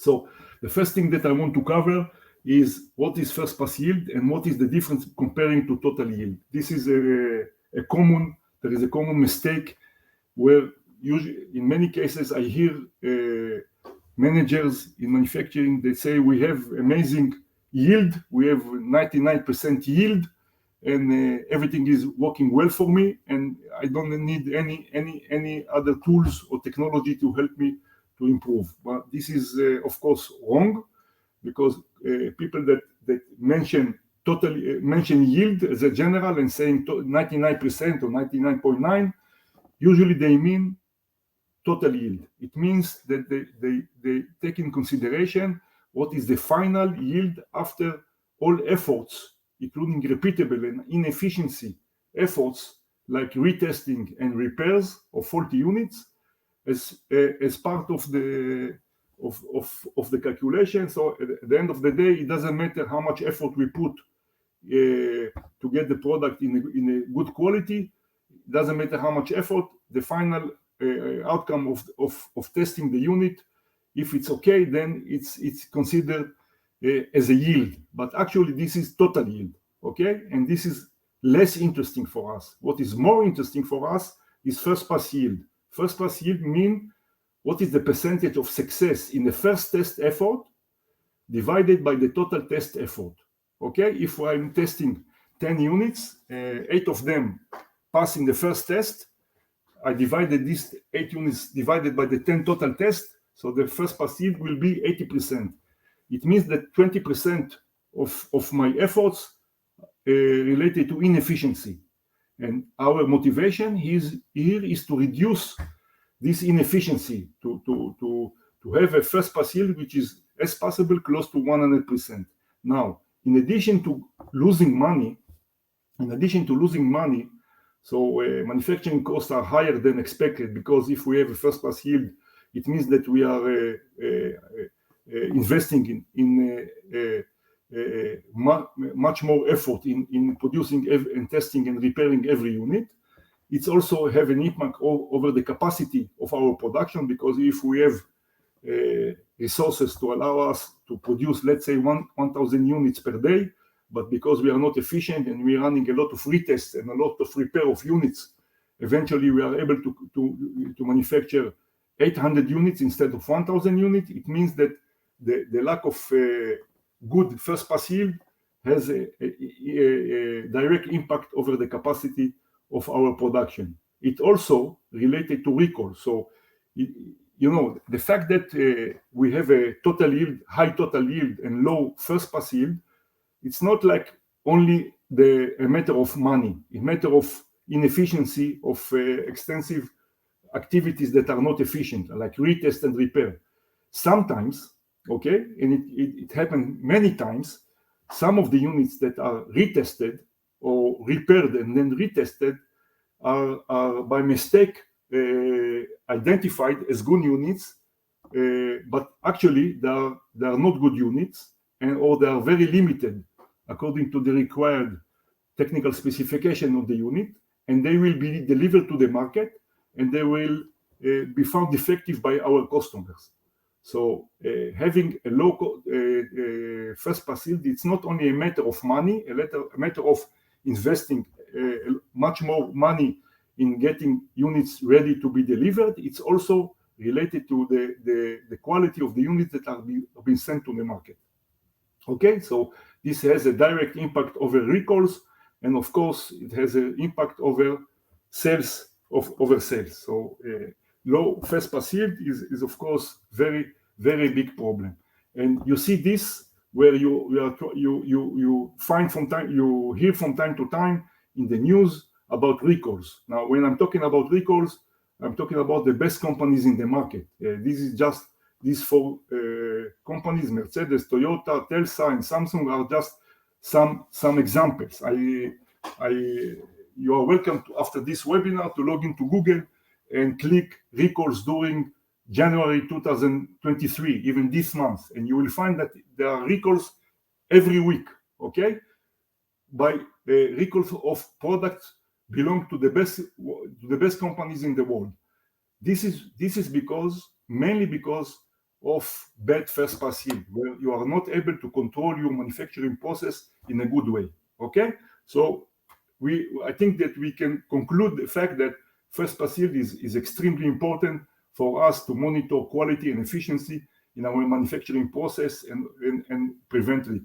So the first thing that I want to cover is what is first pass yield and what is the difference comparing to total yield. This is there is a common mistake where usually in many cases I hear managers in manufacturing, they say we have amazing yield, we have 99% yield, and everything is working well for me, and I don't need any other tools or technology to help me to improve. But this is of course wrong, because people that mention yield as a general and saying 99% or 99.9, usually they mean total yield. It means that they take in consideration what is the final yield after all efforts, including repeatable and inefficiency efforts like retesting and repairs of faulty units as part of the calculation. So at the end of the day, it doesn't matter how much effort we put to get the product in a good quality. It doesn't matter how much effort. The final outcome of testing the unit, if it's okay, then it's considered as a yield. But actually, this is total yield, okay? And this is less interesting for us. What is more interesting for us is first pass yield. First pass yield means what is the percentage of success in the first test effort divided by the total test effort, okay? If I'm testing 10 units, 8 of them pass in the first test, I divided these 8 units divided by the 10 total tests, so the first pass yield will be 80%. It means that 20% of my efforts related to inefficiency. And our motivation here is to reduce this inefficiency, to have a first pass yield which is as possible close to 100%. Now, in addition to losing money, so manufacturing costs are higher than expected, because if we have a first pass yield, it means that we are investing in much more effort in producing and testing and repairing every unit. It's also have an impact over the capacity of our production, because if we have resources to allow us to produce, let's say, 1,000 units per day, but because we are not efficient and we are running a lot of retests and a lot of repair of units, eventually we are able to manufacture 800 units instead of 1,000 units. It means that the lack of good first pass yield has a direct impact over the capacity of our production. It also related to recall. So, the fact that we have a high total yield and low first pass yield, it's not like only a matter of money, a matter of inefficiency of extensive activities that are not efficient, like retest and repair. Sometimes, okay, and it happened many times, some of the units that are retested or repaired and then retested are by mistake identified as good units, but actually they are not good units, or they are very limited according to the required technical specification of the unit, and they will be delivered to the market, and they will be found defective by our customers. So having a low first pass yield, it's not only a matter of money, a matter of investing much more money in getting units ready to be delivered. It's also related to the quality of the units that are being sent to the market. Okay, so this has a direct impact over recalls, and of course it has an impact over sales. So low first pass yield is of course very, very big problem. And you see this where you hear from time to time in the news about recalls. Now, when I'm talking about recalls, I'm talking about the best companies in the market. This is just these 4 companies: Mercedes, Toyota, Telsa, and Samsung are just some examples. You are welcome to, after this webinar, to log into Google and click recalls during January 2023, even this month, and you will find that there are recalls every week, okay? By recalls of products belong to the best companies in the world. This is mainly because of bad first pass yield, where you are not able to control your manufacturing process in a good way. Okay, so I think that we can conclude the fact that first pass yield is extremely important for us to monitor quality and efficiency in our manufacturing process and prevent